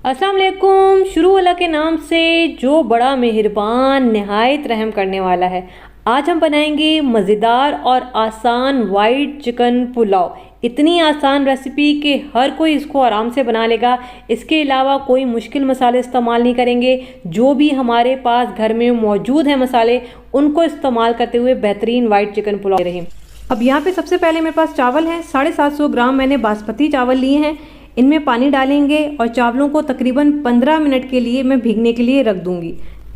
अस्सलाम वालेकुम। शुरू वाला के नाम से जो बड़ा मेहरबान नहायत रहम करने वाला है। आज हम बनाएंगे मज़ेदार और आसान वाइट चिकन पुलाव। इतनी आसान रेसिपी कि हर कोई इसको आराम से बना लेगा। इसके अलावा कोई मुश्किल मसाले इस्तेमाल नहीं करेंगे। जो भी हमारे पास घर में मौजूद है मसाले, उनको इस्तेमाल करते हुए बेहतरीन वाइट चिकन पुलाव रहे। अब यहाँ पे सबसे पहले मेरे पास चावल है। 750 ग्राम मैंने बासमती चावल लिए हैं। इनमें पानी डालेंगे और चावलों को तकरीबन 15 मिनट के लिए मैं भीगने के लिए रख दूंगी।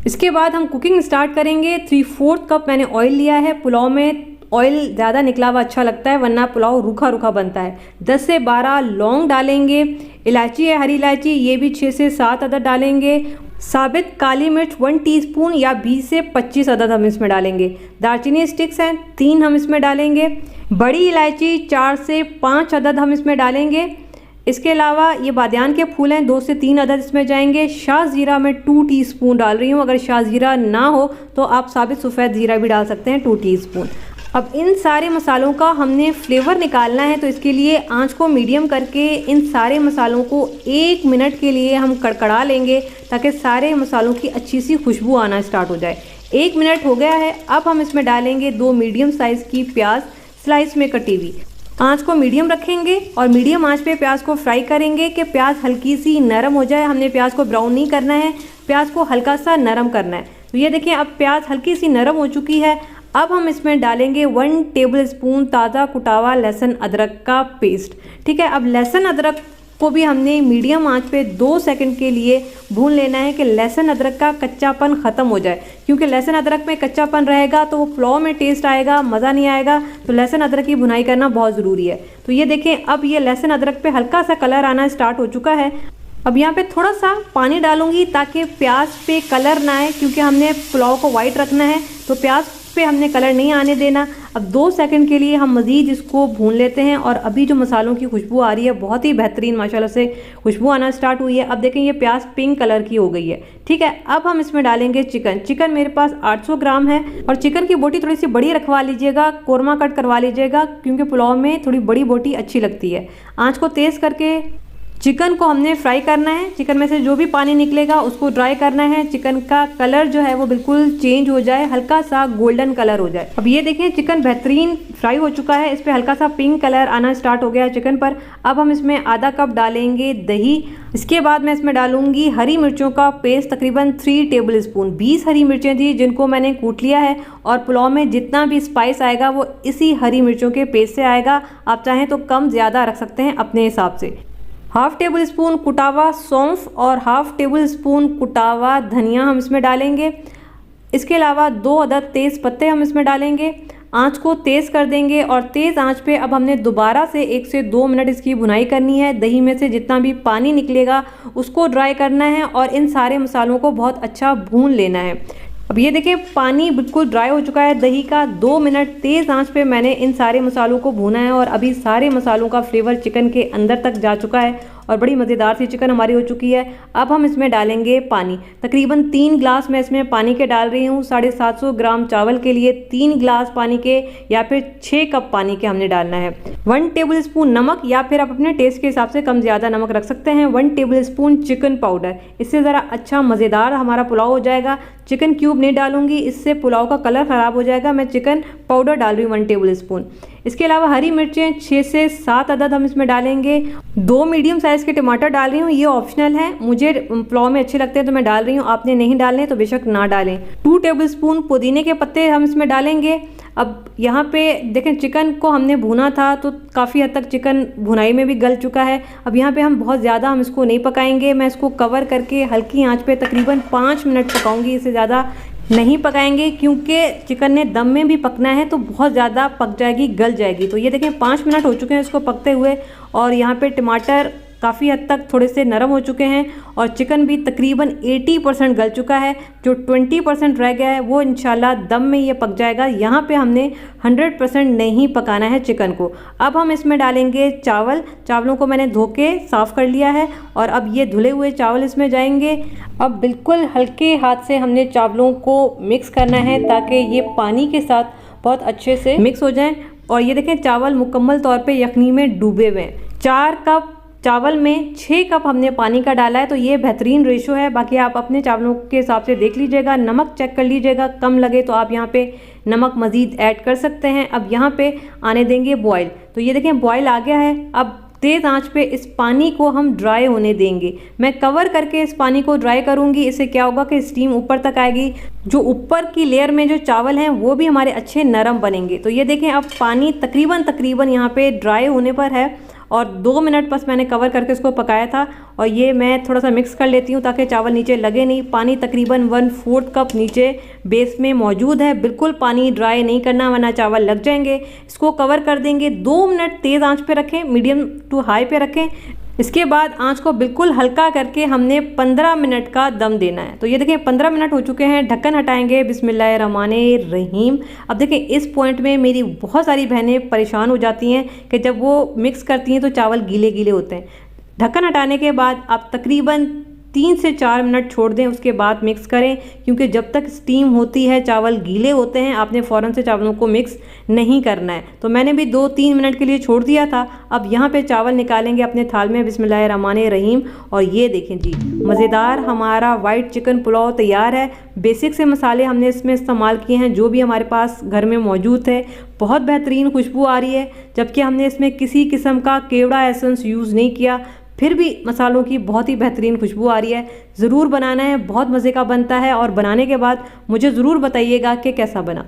इसके बाद हम कुकिंग स्टार्ट करेंगे। 3/4 कप मैंने ऑयल लिया है। पुलाव में ऑयल ज़्यादा निकला हुआ अच्छा लगता है, वरना पुलाव रूखा रूखा बनता है। 10 से 12 लौंग डालेंगे। इलायची है, हरी इलायची, ये भी 6 से 7 अदद डालेंगे। साबित काली मिर्च 1 टीस्पून या 20 से 25 अदद हम इसमें डालेंगे। दालचीनी स्टिक्स हैं 3 हम इसमें डालेंगे। बड़ी इलायची 4 से 5 अदद हम इसमें डालेंगे। इसके अलावा ये बादियान के फूल हैं 2 से 3 अदद इसमें जाएंगे। शाह ज़ीरा मैं 2 टीस्पून डाल रही हूँ। अगर शाह ज़ीरा ना हो तो आप साबित सफ़ेद ज़ीरा भी डाल सकते हैं 2 टीस्पून। अब इन सारे मसालों का हमने फ्लेवर निकालना है, तो इसके लिए आंच को मीडियम करके इन सारे मसालों को 1 मिनट के लिए हम कड़कड़ा लेंगे, ताकि सारे मसालों की अच्छी सी खुशबू आना स्टार्ट हो जाए। 1 मिनट हो गया है। अब हम इसमें डालेंगे 2 मीडियम साइज़ की प्याज स्लाइस में कटी हुई। आंच को मीडियम रखेंगे और मीडियम आंच पे प्याज को फ्राई करेंगे कि प्याज हल्की सी नरम हो जाए। हमने प्याज को ब्राउन नहीं करना है, प्याज को हल्का सा नरम करना है। तो ये देखिए अब प्याज हल्की सी नरम हो चुकी है। अब हम इसमें डालेंगे 1 टेबलस्पून ताज़ा कुटा हुआ लहसुन अदरक का पेस्ट। ठीक है, अब लहसुन अदरक को भी हमने मीडियम आंच पे 2 सेकंड के लिए भून लेना है कि लहसुन अदरक का कच्चापन ख़त्म हो जाए, क्योंकि लहसुन अदरक में कच्चापन रहेगा तो वो पुलाव में टेस्ट आएगा, मज़ा नहीं आएगा। तो लहसुन अदरक की भुनाई करना बहुत ज़रूरी है। तो ये देखें अब ये लहसुन अदरक पे हल्का सा कलर आना स्टार्ट हो चुका है। अब यहाँ पे थोड़ा सा पानी डालूंगी ताकि प्याज पे कलर ना आए, क्योंकि हमने पुलाव को वाइट रखना है, तो प्याज पे हमने कलर नहीं आने देना। अब 2 सेकंड के लिए हम मज़ीद इसको भून लेते हैं। और अभी जो मसालों की खुशबू आ रही है, बहुत ही बेहतरीन माशाल्लाह से खुशबू आना स्टार्ट हुई है। अब देखें ये प्याज पिंक कलर की हो गई है। ठीक है, अब हम इसमें डालेंगे चिकन। चिकन मेरे पास 800 ग्राम है और चिकन की बोटी थोड़ी सी बड़ी रखवा लीजिएगा, कोरमा कट करवा लीजिएगा, क्योंकि पुलाव में थोड़ी बड़ी बोटी अच्छी लगती है। आँच को तेज़ करके चिकन को हमने फ्राई करना है। चिकन में से जो भी पानी निकलेगा उसको ड्राई करना है। चिकन का कलर जो है वो बिल्कुल चेंज हो जाए, हल्का सा गोल्डन कलर हो जाए। अब ये देखें चिकन बेहतरीन फ्राई हो चुका है, इस पर हल्का सा पिंक कलर आना स्टार्ट हो गया है चिकन पर। अब हम इसमें आधा कप डालेंगे दही। इसके बाद मैं इसमें डालूंगी हरी मिर्चों का पेस्ट, तकरीबन 3 टेबलस्पून। 20 हरी मिर्चें थी जिनको मैंने कूट लिया है, और पुलाव में जितना भी स्पाइस आएगा वो इसी हरी मिर्चों के पेस्ट से आएगा। आप चाहें तो कम ज़्यादा रख सकते हैं अपने हिसाब से। 1/2 टेबलस्पून कुटावा सौंफ और 1/2 टेबलस्पून कुटावा धनिया हम इसमें डालेंगे। इसके अलावा 2 अदद तेज़ पत्ते हम इसमें डालेंगे। आंच को तेज़ कर देंगे और तेज़ आंच पे अब हमने दोबारा से 1 से 2 मिनट इसकी भुनाई करनी है। दही में से जितना भी पानी निकलेगा उसको ड्राई करना है और इन सारे मसालों को बहुत अच्छा भून लेना है। अब ये देखिए पानी बिल्कुल ड्राई हो चुका है दही का। 2 मिनट तेज़ आंच पे मैंने इन सारे मसालों को भूना है और अभी सारे मसालों का फ्लेवर चिकन के अंदर तक जा चुका है और बड़ी मज़ेदार सी चिकन हमारी हो चुकी है। अब हम इसमें डालेंगे पानी। तकरीबन 3 गिलास मैं इसमें पानी के डाल रही हूँ। 750 ग्राम चावल के लिए 3 गिलास पानी के या फिर 6 कप पानी के हमने डालना है। 1 टेबलस्पून नमक, या फिर आप अपने टेस्ट के हिसाब से कम ज़्यादा नमक रख सकते हैं। 1 टेबलस्पून चिकन पाउडर, इससे ज़रा अच्छा मज़ेदार हमारा पुलाव हो जाएगा। चिकन क्यूब नहीं डालूंगी, इससे पुलाव का कलर ख़राब हो जाएगा। मैं चिकन पाउडर डाल रही हूँ 1 टेबलस्पून। इसके अलावा हरी मिर्चें 6 से 7 अदद हम इसमें डालेंगे। 2 मीडियम साइज़ के टमाटर डाल रही हूँ, ये ऑप्शनल है, मुझे पुलाव में अच्छे लगते हैं तो मैं डाल रही हूँ। आपने नहीं डालने तो बेशक ना डालें। 2 टेबलस्पून पुदीने के पत्ते हम इसमें डालेंगे। अब यहाँ पे देखें चिकन को हमने भुना था तो काफ़ी हद तक चिकन भुनाई में भी गल चुका है। अब यहाँ पे हम बहुत ज़्यादा हम इसको नहीं पकाएंगे। मैं इसको कवर करके हल्की आंच पे तकरीबन 5 मिनट पकाऊंगी, इससे ज़्यादा नहीं पकाएंगे, क्योंकि चिकन ने दम में भी पकना है तो बहुत ज़्यादा पक जाएगी, गल जाएगी। तो ये देखें 5 मिनट हो चुके हैं इसको पकते हुए और यहाँ पे टमाटर काफ़ी हद तक थोड़े से नरम हो चुके हैं और चिकन भी तकरीबन 80% गल चुका है। जो 20% रह गया है वो इंशाल्लाह दम में ये पक जाएगा। यहाँ पे हमने 100% नहीं पकाना है चिकन को। अब हम इसमें डालेंगे चावल। चावलों को मैंने धो के साफ़ कर लिया है और अब ये धुले हुए चावल इसमें जाएंगे। अब बिल्कुल हल्के हाथ से हमने चावलों को मिक्स करना है ताकि ये पानी के साथ बहुत अच्छे से मिक्स हो जाएं। और ये देखें चावल मुकम्मल तौर पे यखनी में डूबे हुए हैं। 4 कप चावल में 6 कप हमने पानी का डाला है, तो ये बेहतरीन रेशो है। बाकी आप अपने चावलों के हिसाब से देख लीजिएगा, नमक चेक कर लीजिएगा, कम लगे तो आप यहाँ पे नमक मज़ीद ऐड कर सकते हैं। अब यहाँ पे आने देंगे बॉयल। तो ये देखें बॉयल आ गया है। अब तेज़ आंच पे इस पानी को हम ड्राई होने देंगे। मैं कवर करके इस पानी को ड्राई करूंगी। इससे क्या होगा कि स्टीम ऊपर तक आएगी, जो ऊपर की लेयर में जो चावल हैं वो भी हमारे अच्छे नरम बनेंगे। तो ये देखें अब पानी तकरीबन यहाँ पे ड्राई होने पर है और 2 मिनट बस मैंने कवर करके इसको पकाया था। और ये मैं थोड़ा सा मिक्स कर लेती हूँ ताकि चावल नीचे लगे नहीं। पानी तकरीबन 1/4 कप नीचे बेस में मौजूद है। बिल्कुल पानी ड्राई नहीं करना वरना चावल लग जाएंगे। इसको कवर कर देंगे। 2 मिनट तेज़ आंच पे रखें, मीडियम टू हाई पे रखें। इसके बाद आंच को बिल्कुल हल्का करके हमने 15 मिनट का दम देना है। तो ये देखिए 15 मिनट हो चुके हैं। ढक्कन हटाएंगे। बिस्मिल्लाहिर्रहमानिर्रहीम। अब देखिए इस पॉइंट में मेरी बहुत सारी बहनें परेशान हो जाती हैं कि जब वो मिक्स करती हैं तो चावल गीले गीले होते हैं। ढक्कन हटाने के बाद आप तकरीबन 3 से 4 मिनट छोड़ दें, उसके बाद मिक्स करें, क्योंकि जब तक स्टीम होती है चावल गीले होते हैं। आपने फ़ौरन से चावलों को मिक्स नहीं करना है। तो मैंने भी 2-3 मिनट के लिए छोड़ दिया था। अब यहाँ पे चावल निकालेंगे अपने थाल में। बिस्मिल्लाहिर्रहमानिर्रहीम। और ये देखें जी, मज़ेदार हमारा वाइट चिकन पुलाव तैयार है। बेसिक से मसाले हमने इसमें इस्तेमाल किए हैं जो भी हमारे पास घर में मौजूद थे। बहुत बेहतरीन खुशबू आ रही है, जबकि हमने इसमें किसी किस्म का केवड़ा एसेंस यूज़ नहीं किया, फिर भी मसालों की बहुत ही बेहतरीन खुशबू आ रही है। ज़रूर बनाना है, बहुत मज़े का बनता है। और बनाने के बाद मुझे ज़रूर बताइएगा कि कैसा बना।